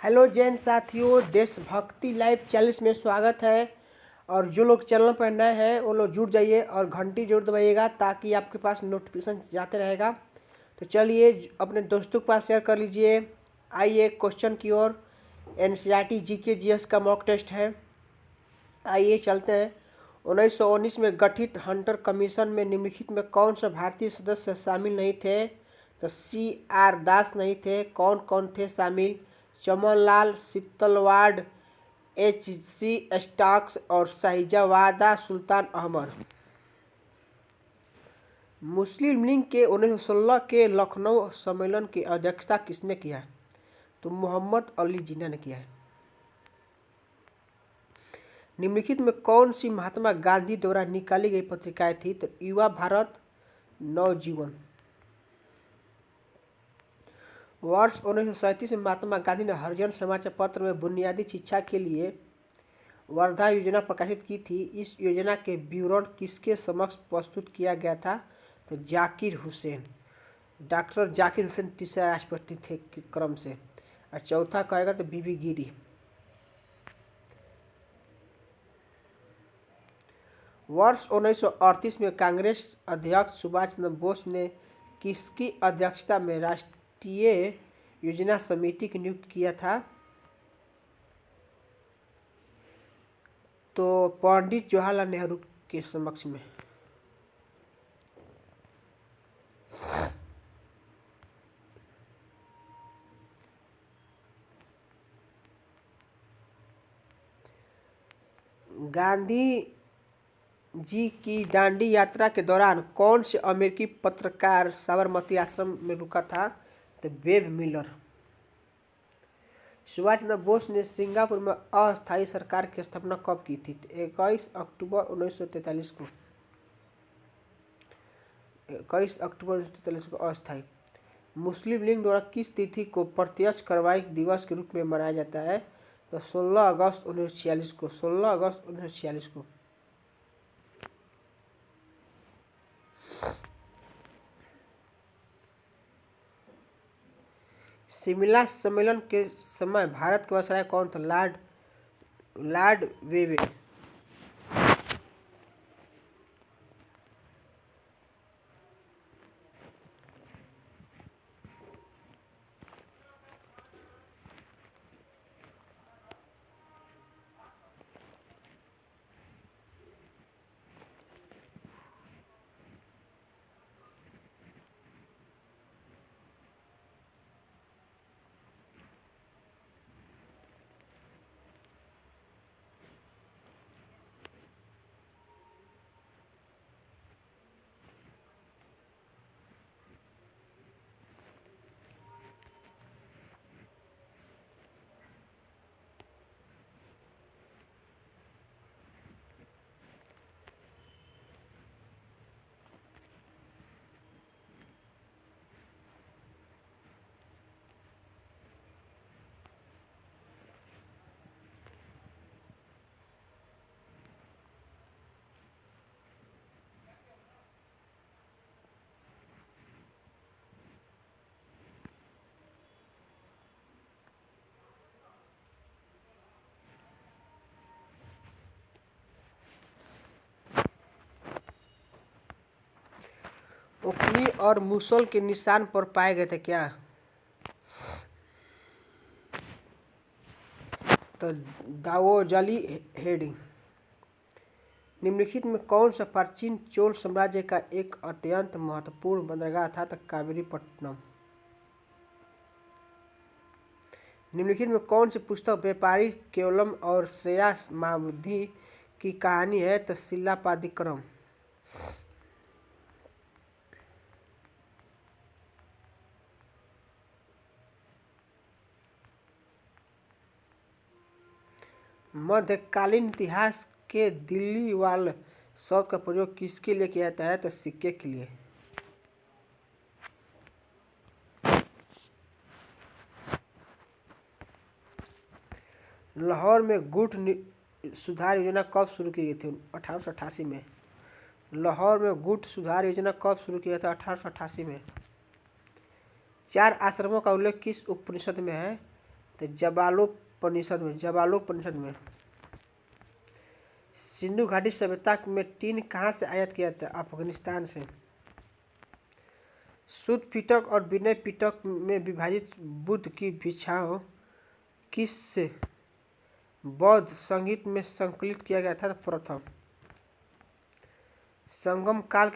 Hello Jain साथियों, देशभक्ति live channel में स्वागत है। और जो लोग चैनल पर नए हैं वो लोग जुड़ जाइए और घंटी जरूर दबाइएगा ताकि आपके पास नोटिफिकेशन जाते रहेगा। तो चलिए अपने दोस्तों के पास शेयर कर लीजिए। आइए क्वेश्चन की ओर। एनसीईआरटी जीके जीएस का मॉक टेस्ट है। आइए चलते हैं। 1919 में गठित हंटर कमीशन में निम्नलिखित में कौन सा भारतीय सदस्य शामिल नहीं थे? तो CR दास नहीं थे। कौन कौन थे शामिल? चमनलाल, शीतलवाड़, HC स्टाक्स और शाहजादा सुल्तान अहमद। मुस्लिम लीग के 1916 के लखनऊ सम्मेलन की अध्यक्षता किसने किया? तो मोहम्मद अली जिन्ना ने किया है। निम्नलिखित में कौन सी महात्मा गांधी द्वारा निकाली गई पत्रिकाएं थी? तो युवा भारत, नवजीवन। वर्ष 1937 में महात्मा गांधी ने हरिजन समाचार पत्र में बुनियादी शिक्षा के लिए वर्धा योजना प्रकाशित की थी। इस योजना के विवरण किसके समक्ष प्रस्तुत किया गया था? तो जाकिर हुसैन। डॉक्टर जाकिर हुसैन तीसरा राष्ट्रपति थे क्रम से। और चौथा कहेगा तो बीबी गिरी। वर्ष 1938 में कांग्रेस अध्यक्ष सुभाष चंद्र बोस ने किसकी अध्यक्षता में राष्ट्रीय योजना समिति की नियुक्त किया था? तो पंडित जवाहरलाल नेहरू के समक्ष में। गांधी जी की दांडी यात्रा के दौरान कौन से अमेरिकी पत्रकार साबरमती आश्रम में रुका था? तो वेब मिलर। सुभाष चंद्र बोस ने सिंगापुर में अस्थायी सरकार की स्थापना कब की थी? 21 अक्टूबर 1943 को। 21 अक्टूबर 1943 को अस्थायी। मुस्लिम लीग द्वारा किस तिथि को प्रत्यक्ष कार्रवाई दिवस के रूप में मनाया जाता है? तो 16 अगस्त 1946 को। 16 अगस्त 1946 को। शिमला सम्मेलन के समय भारत के वायसराय कौन था? लॉर्ड वेवे। उखली और मूसल के निशान पर पाए गए थे क्या? तो दावोजली हेडिंग। निम्नलिखित में कौन सा प्राचीन चोल साम्राज्य का एक अत्यंत महत्वपूर्ण बंदरगाह था? तो कावेरीपट्टनम। निम्नलिखित में कौन सी पुस्तक व्यापारी केवलम और श्रेया माधवी की कहानी है? तो शिलापादिक्रम। मध्यकालीन इतिहास के दिल्ली वाल शब्द का प्रयोग किसके लिए किया जाता है? तो सिक्के के लिए। लाहौर में गुट सुधार योजना कब शुरू की गई थी? 1888 में। लाहौर में गुट सुधार योजना कब शुरू किया था? 1888 में। 4 आश्रमों का उल्लेख किस उपनिषद में है? तो जबालोपनिषद में सिंधु घाटी सभ्यता में टीन कहाँ से आयात किया था? अफगानिस्तान से। शुद्ध पिटक और विनय पिटक में विभाजित बुद्ध की भिक्षाओं किस बौद्ध संगीत में संकलित किया गया था? प्रथम। संगम काल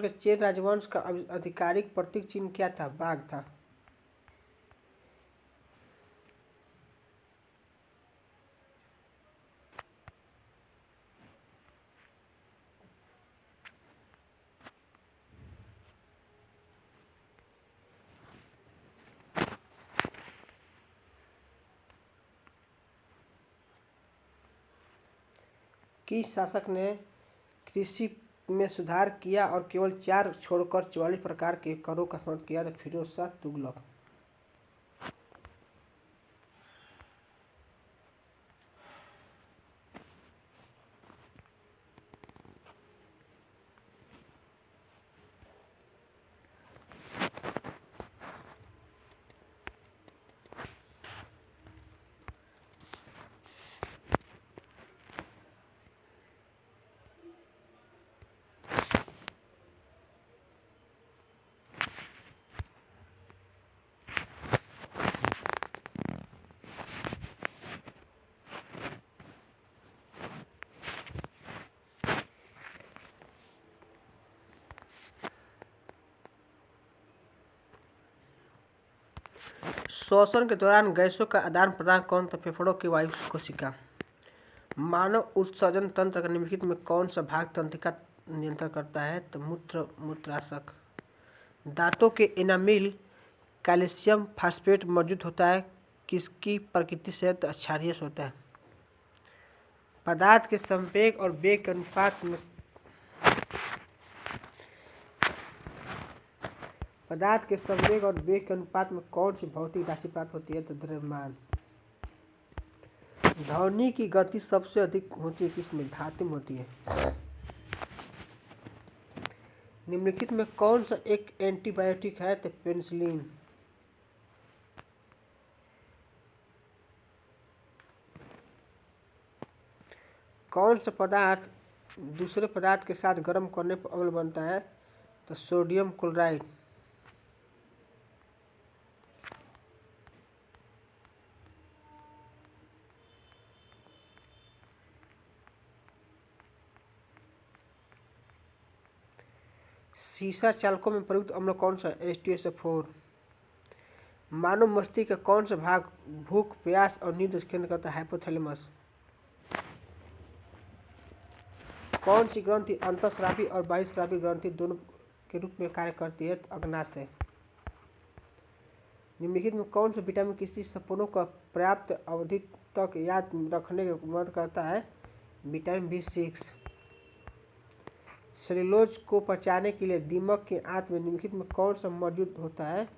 के चेर राजवंश का आधिकारिक प्रतीक चिन्ह क्या था? बाघ था। किस शासक ने कृषि में सुधार किया और केवल 4 छोड़कर 44 प्रकार के करों का समाप्त किया था? फिरोज शाह तुगलक। श्वसन के दौरान गैसों का आदान प्रदान कौन था? फेफड़ों की वायु कोशिका। मानव उत्सर्जन तंत्र का निम्नलिखित में कौन सा भाग तंत्रिका नियंत्रण करता है? तो मूत्राशक। दांतों के एनामिल कैल्शियम फास्फेट मौजूद होता है किसकी प्रकृति से? तो क्षारीय होता है। पदार्थ के संवेग और वेग के अनुपात में कौन सी भौतिक राशि प्राप्त होती है? तो द्रव्यमान। ध्वनि की गति सबसे अधिक होती है किसमें? धातु में होती है। निम्नलिखित में कौन सा एक एंटीबायोटिक है? तो पेनिसिलिन। कौन सा पदार्थ दूसरे पदार्थ के साथ गर्म करने पर अम्ल बनता है? तो सोडियम क्लोराइड। सीसा चालकों में प्रयुक्त अम्ल कौन सा? H2SO4। मानव मस्तिष्क का कौन सा भाग भूख, प्यास और नींद केंद्र करता है? हाइपोथैलेमस। कौन सी ग्रंथि अंतःस्रावी और बहिःस्रावी ग्रंथि दोनों के रूप में कार्य करती है? अग्नाशय। निम्नलिखित में कौन सा विटामिन किसी सपनों का पर्याप्त अवधि तक याद रखने में मदद करता है? Vitamin B6। सेल्यूलोज को पचाने के लिए दीमक के आंत में निम्नलिखित में कौन सा मौजूद होता है?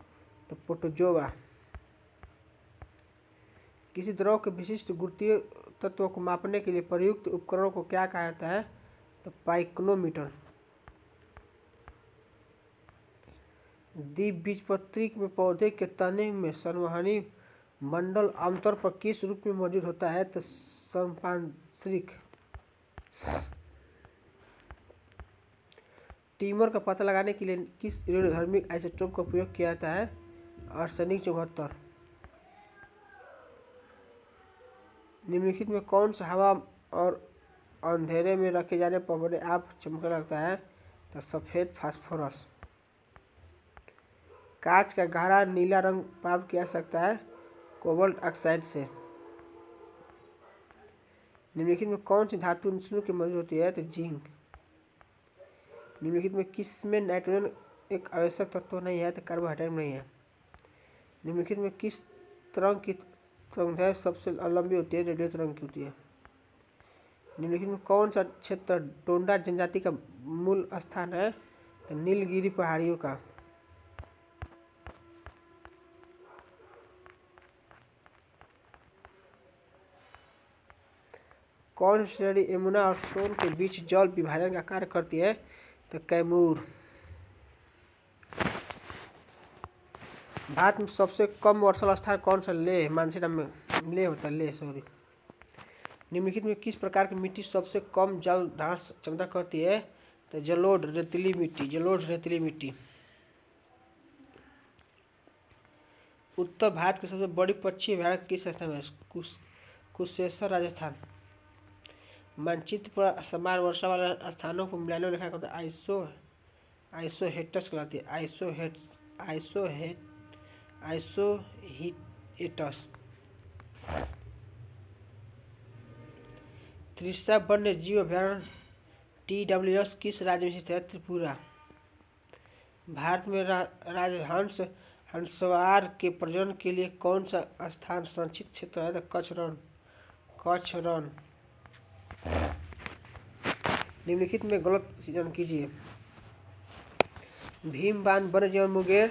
तो प्रोटोजोआ। किसी द्रव के विशिष्ट गुरुत्वीय तत्व को मापने के लिए प्रयुक्त उपकरण को क्या कहा जाता है? तो पाइक्रोमीटर। द्विबीजपत्री में पौधे के तने में संवहनी मंडल आमतौर पर किस रूप में मौजूद होता है? तो संपार्श्विक। ट्यूमर का पता लगाने के लिए किस रेडियोधर्मी आइसोटोप का उपयोग किया जाता है? आर्सेनिक 74। निम्नलिखित में कौन सा हवा और अंधेरे में रखे जाने पर अपने आप चमकने लगता है? तो सफेद फास्फोरस। कांच का गहरा नीला रंग प्राप्त किया जा सकता है कोबाल्ट ऑक्साइड से। निम्नलिखित में कौन सी धातु इंसुलिन की मौजूद होती है? तो जिंक। निम्नलिखित में किस में नाइट्रोजन एक आवश्यक तत्व नहीं है? तो कार्बोहाइड्रेट नहीं है। निम्नलिखित में किस तरंग की तरंगदैर्घ्य सबसे लंबी होती है? रेडियो तरंग की होती है। निम्नलिखित में कौन सा क्षेत्र टोंडा जनजाति का मूल स्थान है? तो नीलगिरी पहाड़ियों का। कौन सी श्रेणी यमुना और सोन के बीच जल विभाजन का कार्य करती है? तो कैमूर। भारत में सबसे कम वर्षा स्थान कौन सा? लेह, मानसीराम में लेह होता है, लेह सॉरी। निम्नलिखित में किस प्रकार की मिट्टी सबसे कम जल धारण क्षमता करती है? तो जलोढ़ रेतीली मिट्टी, जलोढ़ रेतीली मिट्टी। उत्तर भारत की सबसे बड़ी पक्षी अभयारण्य किस स्थान में? कुशेश्वर, राजस्थान। मानचित्र पर समान वर्षा वाले स्थानों को मिलाने लिखा होता है आइसोहेटस कहलाती है, आइसोहीटस। त्रिशा वन्य जीव अभयारण्य TWS किस राज्य में स्थित है? त्रिपुरा। भारत में राजहंस हंसवार के प्रजनन के लिए कौन सा स्थान संरक्षित क्षेत्र है? कच्छ रण। निम्नलिखित में गलत चयन कीजिए। भीम बांध वन्य जीवन मुंगेर,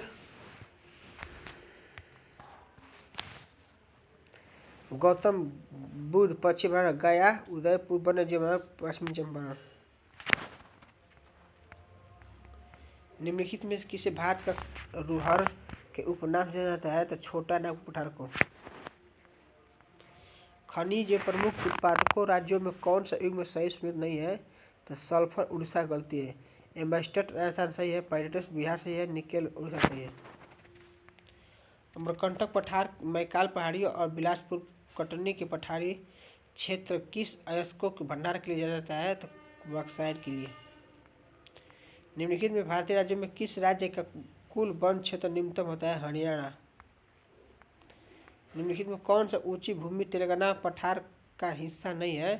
गौतम बुद्ध पश्चिम अभयारण्य गया, उदयपुर वन्य जीवन पश्चिमी चंपारण। निम्नलिखित में किसे भारत का रुहर के उपनाम से जाना जाता है? तो छोटा नागपुर पठार को। खनिज प्रमुख उत्पादकों राज्यों में कौन सा युग में सही सुनिश्चित नहीं है? तो सल्फर उड़ीसा गलती है, एम्बेस्टर राजस्थान सही है, पाइरेट्स बिहार सही है, निकेल उड़ीसा सही है। अमरकंटक पठार मैकाल पहाड़ी और बिलासपुर कटनी के पठारी क्षेत्र किस अयस्कों के भंडार के लिए जाना जाता है? तो बॉक्साइट के लिए। निम्नलिखित में भारतीय राज्यों में किस राज्य का कुल वन क्षेत्र निम्नतम होता है? हरियाणा। निम्नलिखित में कौन सा ऊंची भूमि तेलंगाना पठार का हिस्सा नहीं है?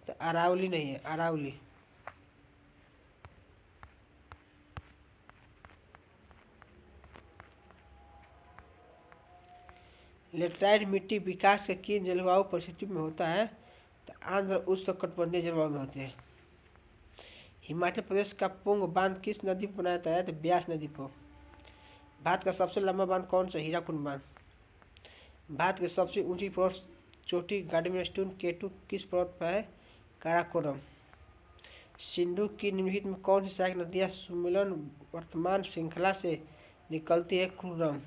तो अरावली नहीं है, अरावली। लेटराइट मिट्टी विकास के किन जलवायु परिस्थितियों में होता है? तो आंध्र उष्णकटिबंधीय जलवायु में होते हैं। हिमाचल प्रदेश का पुंग बांध किस नदी पर बनाया जाता है? तो ब्यास नदी पर। भारत का सबसे लंबा बांध कौन सा? हीराकुंड बांध। भारत की सबसे ऊंची पर्वत चोटी गार्डन स्टोन केटू किस पर्वत पर है? काराकोरम। सिंधु की निम्नलिखित में कौन सी सहायक नदियां सुमेलन वर्तमान श्रृंखला से निकलती है? कुर्रम।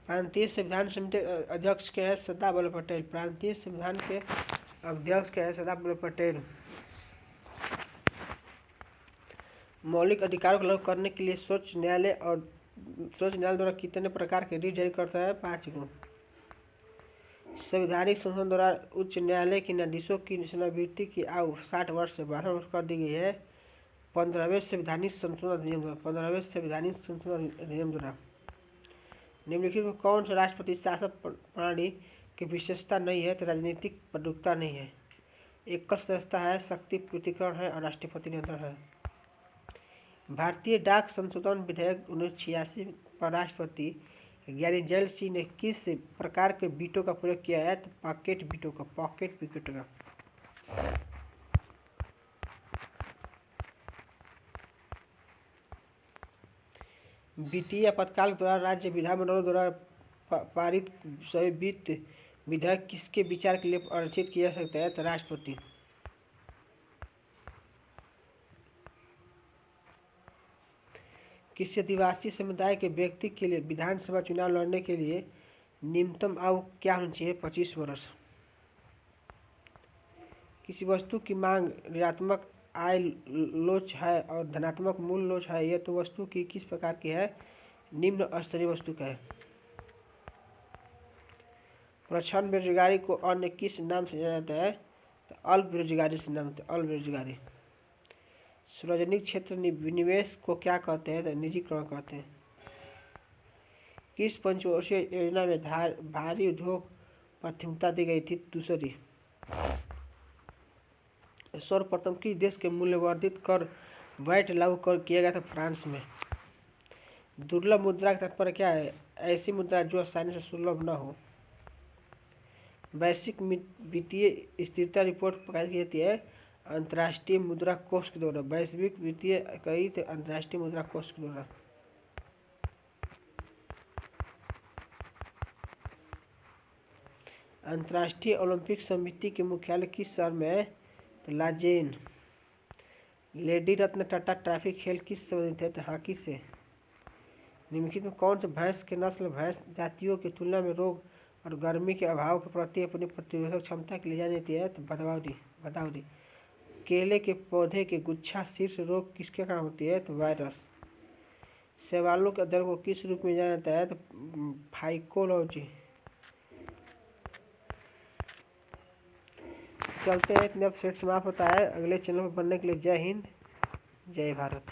प्रांतीय संविधान समिति अध्यक्ष के हैं? सरदार वल्लभ पटेल। प्रांतीय संविधान के अध्यक्ष के हैं? सरदार वल्लभ पटेल। मौलिक अधिकारों को लागू करने के लिए सर्वोच्च न्यायालय द्वारा कितने प्रकार के रिट जारी करता है? 5 को। संवैधानिक संशोधन द्वारा उच्च न्यायालय के न्यायाधीशों की सेवानिवृत्ति की आयु 60 वर्ष से 62 वर्ष कर दी गई है 15वें संवैधानिक संशोधन अधिनियम द्वारा। निम्नलिखित में कौन सा राष्ट्रपति शासन प्रणाली की विशेषता नहीं है? तो राजनीतिक प्रभुत्व नहीं है, एकल सदस्यता है, शक्ति पृथक्करण है और राष्ट्रपति नियंत्रण है। भारतीय डाक संशोधन विधेयक 1986 पर राष्ट्रपति ज्ञानी जैल सिंह ने किस प्रकार के वीटो का प्रयोग किया है? तो पॉकेट वीटो का। वित्तीय आपातकाल के दौरान राज्य विधानमंडलों द्वारा पारित सभी वित्त विधेयक किसके विचार के लिए आरक्षित किया जा सकता है? तो राष्ट्रपति। किसी आदिवासी समुदाय के व्यक्ति के लिए विधानसभा चुनाव लड़ने के लिए न्यूनतम आयु क्या होनी चाहिए? 25 वर्ष। किसी वस्तु की मांग ऋणात्मक आय लोच है और धनात्मक मूल्य लोच है, यह तो वस्तु की किस प्रकार की है? निम्न स्तरीय वस्तु का है। प्रच्छन्न बेरोजगारी को अन्य किस नाम से जाना जाता है? तो अल्प बेरोजगारी से नाम है, अल्प बेरोजगारी। सार्वजनिक क्षेत्र निवेश को क्या कहते हैं? तो निजीकरण कहते हैं। किस पंचवर्षीय योजना में भारी उद्योग प्राथमिकता दी गई थी? दूसरी। सर्वप्रथम किस देश के मूल्यवर्धित कर वैट लागू किया गया था? फ्रांस में। दुर्लभ मुद्रा का तात्पर्य क्या है? ऐसी मुद्रा जो आसानी से सुलभ न हो। वैश्विक वित्तीय स्थिरता रिपोर्ट प्रकाशित की जाती है अंतर्राष्ट्रीय मुद्रा कोष के द्वारा। वैश्विक वित्तीय अंतर्राष्ट्रीय मुद्रा कोष के द्वारा। अंतर्राष्ट्रीय ओलंपिक समिति के मुख्यालय किस शहर में है? तो लाजेन। लेडी रत्न टाटा ट्रॉफी खेल किस संबंधित है? तो हॉकी से। निम्नलिखित में कौन से भैंस के नस्ल भैंस जातियों की तुलना में रोग और गर्मी के अभाव के प्रति अपनी प्रतिरोधक क्षमता के लिए जानी जाती है? तो भदावरी। केले के पौधे के गुच्छा शीर्ष रोग किसके कारण होती है? तो वायरस। शैवालों के अध्ययन को किस रूप में जाना जाता है? तो फाइकोलॉजी। चलते हैं, इतने अब सेट समाप्त होता है। अगले चैनल पर बनने के लिए जय हिंद, जय भारत।